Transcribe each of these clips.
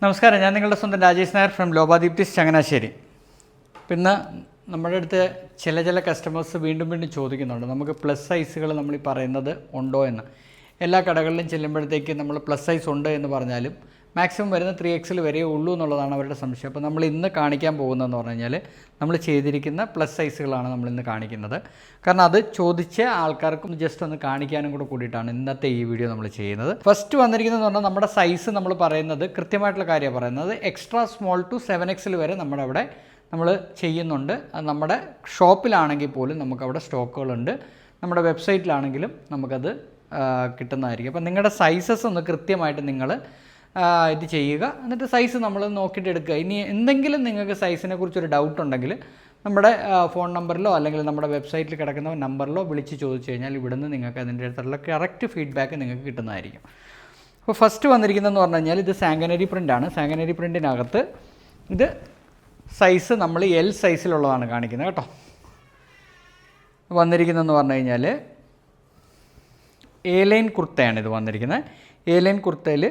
നമസ്കാരം, ഞാൻ നിങ്ങളുടെ സ്വന്തം രാജേഷ് നായർ ഫ്രം ലോബാദീപ്തിസ് ചങ്ങനാശ്ശേരി. പിന്നെ നമ്മുടെ അടുത്ത് ചില കസ്റ്റമേഴ്സ് വീണ്ടും ചോദിക്കുന്നുണ്ട്, നമുക്ക് പ്ലസ് സൈസുകൾ നമ്മൾ ഈ പറയുന്നത് ഉണ്ടോ എന്ന്. എല്ലാ കടകളിലും ചെല്ലുമ്പോഴത്തേക്ക് നമ്മൾ പ്ലസ് സൈസ് ഉണ്ട് എന്ന് പറഞ്ഞാലും മാക്സിമം വരുന്ന 3XL വരെ ഉള്ളൂ എന്നുള്ളതാണ് അവരുടെ സംശയം. അപ്പോൾ നമ്മൾ ഇന്ന് കാണിക്കാൻ പോകുന്നതെന്ന് പറഞ്ഞു കഴിഞ്ഞാൽ നമ്മൾ ചെയ്തിരിക്കുന്ന പ്ലസ് സൈസുകളാണ് നമ്മളിന്ന് കാണിക്കുന്നത്. കാരണം അത് ചോദിച്ച ആൾക്കാർക്കും ജസ്റ്റ് ഒന്ന് കാണിക്കാനും കൂടിയിട്ടാണ് ഇന്നത്തെ ഈ വീഡിയോ നമ്മൾ ചെയ്യുന്നത്. ഫസ്റ്റ് വന്നിരിക്കുന്നതെന്ന് പറഞ്ഞാൽ നമ്മുടെ സൈസ് നമ്മൾ പറയുന്നത് കൃത്യമായിട്ടുള്ള കാര്യമാണ് പറയുന്നത്. എക്സ്ട്രാ സ്മോൾ ടു 7XL വരെ നമ്മുടെ അവിടെ നമ്മൾ ചെയ്യുന്നുണ്ട്. അത് നമ്മുടെ ഷോപ്പിലാണെങ്കിൽ പോലും നമുക്കവിടെ സ്റ്റോക്കുകളുണ്ട്. നമ്മുടെ വെബ്സൈറ്റിലാണെങ്കിലും നമുക്കത് കിട്ടുന്നതായിരിക്കും. അപ്പോൾ നിങ്ങളുടെ സൈസസ് ഒന്ന് കൃത്യമായിട്ട് നിങ്ങൾ ഇത് ചെയ്യുക. എന്നിട്ട് സൈസ് നമ്മൾ നോക്കിയിട്ട് എടുക്കുക. ഇനി എന്തെങ്കിലും നിങ്ങൾക്ക് സൈസിനെ കുറിച്ചൊരു ഡൗട്ട് ഉണ്ടെങ്കിൽ നമ്മുടെ ഫോൺ നമ്പറിലോ അല്ലെങ്കിൽ നമ്മുടെ വെബ്സൈറ്റിൽ കിടക്കുന്ന നമ്പറിലോ വിളിച്ച് ചോദിച്ചു കഴിഞ്ഞാൽ ഇവിടുന്ന് നിങ്ങൾക്ക് അതിൻ്റെ അടുത്തുള്ള കറക്റ്റ് ഫീഡ്ബാക്ക് നിങ്ങൾക്ക് കിട്ടുന്നതായിരിക്കും. അപ്പോൾ ഫസ്റ്റ് വന്നിരിക്കുന്നതെന്ന് പറഞ്ഞു കഴിഞ്ഞാൽ ഇത് സാങ്കനരി പ്രിൻ്റാണ്. സാങ്കനരി പ്രിൻറ്റിനകത്ത് ഇത് സൈസ് നമ്മൾ L സൈസിലുള്ളതാണ് കാണിക്കുന്നത് കേട്ടോ. വന്നിരിക്കുന്നതെന്ന് പറഞ്ഞു കഴിഞ്ഞാൽ എ ലൈൻ കുർത്തയാണ് ഇത് വന്നിരിക്കുന്നത്. എ ലൈൻ കുർത്തയിൽ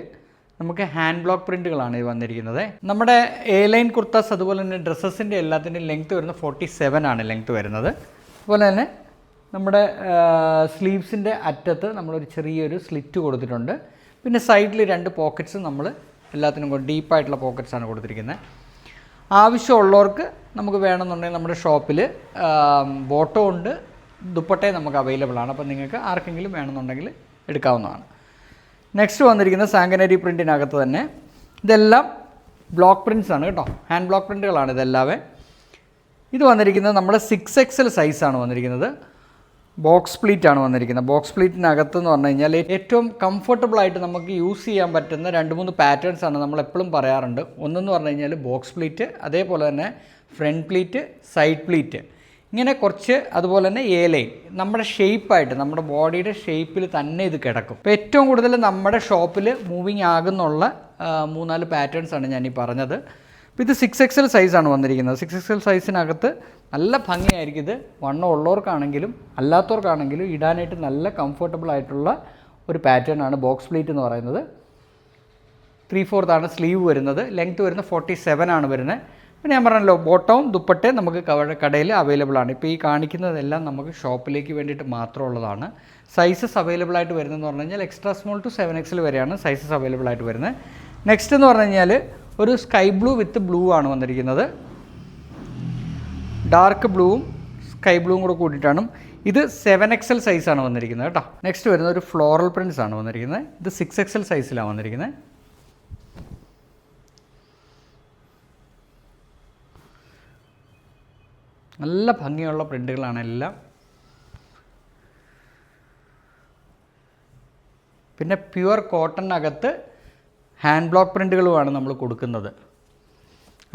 നമുക്ക് ഹാൻഡ് ബ്ലോക്ക് പ്രിൻറ്റുകളാണ് ഇത് വന്നിരിക്കുന്നത്. നമ്മുടെ എ ലൈൻ കുർത്താസ് അതുപോലെ തന്നെ ഡ്രസ്സസിൻ്റെ എല്ലാത്തിൻ്റെയും ലെങ്ത്ത് വരുന്നത് 47 ആണ് ലെങ്ത്ത് വരുന്നത്. അതുപോലെ തന്നെ നമ്മുടെ സ്ലീവ്സിൻ്റെ അറ്റത്ത് നമ്മളൊരു ചെറിയൊരു സ്ലിറ്റ് കൊടുത്തിട്ടുണ്ട്. പിന്നെ സൈഡിൽ 2 പോക്കറ്റ്സ് നമ്മൾ എല്ലാത്തിനും ഡീപ്പായിട്ടുള്ള പോക്കറ്റ്സാണ് കൊടുത്തിരിക്കുന്നത്. ആവശ്യമുള്ളവർക്ക് നമുക്ക് വേണമെന്നുണ്ടെങ്കിൽ നമ്മുടെ ഷോപ്പിൽ ബോട്ടോ ഉണ്ട്, ദുപ്പട്ടയും നമുക്ക് അവൈലബിൾ ആണ്. അപ്പോൾ നിങ്ങൾക്ക് ആർക്കെങ്കിലും വേണമെന്നുണ്ടെങ്കിൽ എടുക്കാവുന്നതാണ്. നെക്സ്റ്റ് വന്നിരിക്കുന്നത് സാങ്കനരി പ്രിൻറ്റിനകത്ത് തന്നെ ഇതെല്ലാം ബ്ലോക്ക് പ്രിൻറ്റ്സ് ആണ് കേട്ടോ. ഹാൻഡ് ബ്ലോക്ക് പ്രിൻറ്റുകളാണ് ഇതെല്ലാവേ. ഇത് വന്നിരിക്കുന്നത് നമ്മുടെ 6XL സൈസാണ് വന്നിരിക്കുന്നത്. ബോക്സ് പ്ലീറ്റാണ് വന്നിരിക്കുന്നത്. ബോക്സ് പ്ലീറ്റിനകത്ത് എന്ന് പറഞ്ഞു കഴിഞ്ഞാൽ ഏറ്റവും കംഫർട്ടബിളായിട്ട് നമുക്ക് യൂസ് ചെയ്യാൻ പറ്റുന്ന 2-3 പാറ്റേൺസ് ആണ് നമ്മൾ എപ്പോഴും പറയാറുണ്ട്. ഒന്നെന്ന് പറഞ്ഞു കഴിഞ്ഞാൽ ബോക്സ് പ്ലീറ്റ്, അതേപോലെ തന്നെ ഫ്രണ്ട് പ്ലീറ്റ്, സൈഡ് പ്ലീറ്റ്, ഇങ്ങനെ കുറച്ച്. അതുപോലെ തന്നെ എ ലൈൻ നമ്മുടെ ഷേപ്പായിട്ട് നമ്മുടെ ബോഡിയുടെ ഷേപ്പിൽ തന്നെ ഇത് കിടക്കും. ഇപ്പോൾ ഏറ്റവും കൂടുതൽ നമ്മുടെ ഷോപ്പിൽ മൂവിങ് ആകുന്നുള്ള 3-4 പാറ്റേൺസാണ് ഞാനീ പറഞ്ഞത്. അപ്പോൾ ഇത് 6XL സൈസാണ് വന്നിരിക്കുന്നത്. 6XL സൈസിനകത്ത് നല്ല ഭംഗിയായിരിക്കും. ഇത് വണ്ണം ഉള്ളവർക്കാണെങ്കിലും അല്ലാത്തവർക്കാണെങ്കിലും ഇടാനായിട്ട് നല്ല കംഫർട്ടബിൾ ആയിട്ടുള്ള ഒരു പാറ്റേൺ ആണ് ബോക്സ് പ്ലീറ്റ് എന്ന് പറയുന്നത്. 3/4 ആണ് സ്ലീവ് വരുന്നത്. ലെങ്ത്ത് വരുന്നത് 47 ആണ് വരുന്നത്. പിന്നെ ഞാൻ പറഞ്ഞല്ലോ, ബോട്ടവും ദുപ്പട്ടയും നമുക്ക് കടയിൽ അവൈലബിൾ ആണ്. ഇപ്പോൾ ഈ കാണിക്കുന്നതെല്ലാം നമുക്ക് ഷോപ്പിലേക്ക് വേണ്ടിയിട്ട് മാത്രമുള്ളതാണ്. സൈസസ് അവൈലബിൾ ആയിട്ട് വരുന്നതെന്ന് പറഞ്ഞു കഴിഞ്ഞാൽ എക്സ്ട്രാ സ്മോൾ ടു 7XL വരെയാണ് സൈസസ് അവൈലബിൾ ആയിട്ട് വരുന്നത്. നെക്സ്റ്റ് എന്ന് പറഞ്ഞു കഴിഞ്ഞാൽ ഒരു സ്കൈ ബ്ലൂ വിത്ത് ബ്ലൂ ആണ് വന്നിരിക്കുന്നത്. ഡാർക്ക് ബ്ലൂവും സ്കൈ ബ്ലൂവും കൂടെ കൂട്ടിയിട്ടാണ്. ഇത് 7XL സൈസാണ് വന്നിരിക്കുന്നത് കേട്ടോ. നെക്സ്റ്റ് വരുന്നത് ഒരു ഫ്ലോറൽ പ്രിൻറ്റ്സ് ആണ് വന്നിരിക്കുന്നത്. ഇത് 6XL സൈസിലാണ് വന്നിരിക്കുന്നത്. നല്ല ഭംഗിയുള്ള പ്രിൻറ്റുകളാണ് എല്ലാം. പിന്നെ പ്യുവർ കോട്ടണിനകത്ത് ഹാൻഡ് ബ്ലോക്ക് പ്രിൻറ്റുകളുമാണ് നമ്മൾ കൊടുക്കുന്നത്.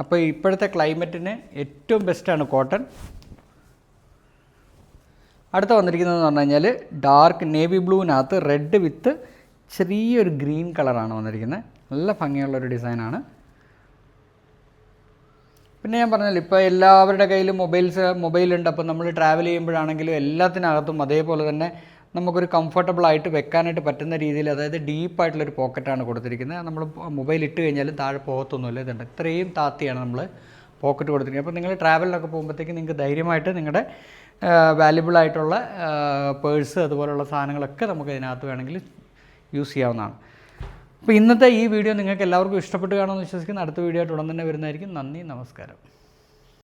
അപ്പോൾ ഇപ്പോഴത്തെ ക്ലൈമറ്റിന് ഏറ്റവും ബെസ്റ്റാണ് കോട്ടൺ. അടുത്ത വന്നിരിക്കുന്നതെന്ന് പറഞ്ഞു കഴിഞ്ഞാൽ ഡാർക്ക് നേവി ബ്ലൂവിനകത്ത് റെഡ് വിത്ത് ചെറിയൊരു ഗ്രീൻ കളറാണ് വന്നിരിക്കുന്നത്. നല്ല ഭംഗിയുള്ളൊരു ഡിസൈനാണ്. പിന്നെ ഞാൻ പറഞ്ഞല്ലോ, ഇപ്പോൾ എല്ലാവരുടെ കയ്യിലും മൊബൈലുണ്ട്. അപ്പോൾ നമ്മൾ ട്രാവൽ ചെയ്യുമ്പോഴാണെങ്കിലും എല്ലാത്തിനകത്തും അതേപോലെ തന്നെ നമുക്കൊരു കംഫർട്ടബിളായിട്ട് വെക്കാനായിട്ട് പറ്റുന്ന രീതിയിൽ, അതായത് ഡീപ്പായിട്ടുള്ളൊരു പോക്കറ്റാണ് കൊടുത്തിരിക്കുന്നത്. നമ്മൾ മൊബൈൽ ഇട്ട് കഴിഞ്ഞാലും താഴെ പോകത്തൊന്നുമില്ല. ഇതുണ്ട്, ഇത്രയും താത്തിയാണ് നമ്മൾ പോക്കറ്റ് കൊടുത്തിരിക്കുന്നത്. അപ്പോൾ നിങ്ങൾ ട്രാവലിനൊക്കെ പോകുമ്പോഴത്തേക്ക് നിങ്ങൾക്ക് ധൈര്യമായിട്ട് നിങ്ങളുടെ വാല്യുബിളായിട്ടുള്ള പേഴ്സ് അതുപോലുള്ള സാധനങ്ങളൊക്കെ നമുക്ക് ഇതിനകത്ത് വേണമെങ്കിൽ യൂസ് ചെയ്യാവുന്നതാണ്. അപ്പോൾ ഇന്നത്തെ ഈ വീഡിയോ നിങ്ങൾക്ക് എല്ലാവർക്കും ഇഷ്ടപ്പെട്ട് കാണുമെന്ന് വിശ്വസിക്കുന്നു. അടുത്ത വീഡിയോ ആയിട്ട് ഉടൻ തന്നെ വരുന്നതായിരിക്കും. നന്ദി, നമസ്കാരം.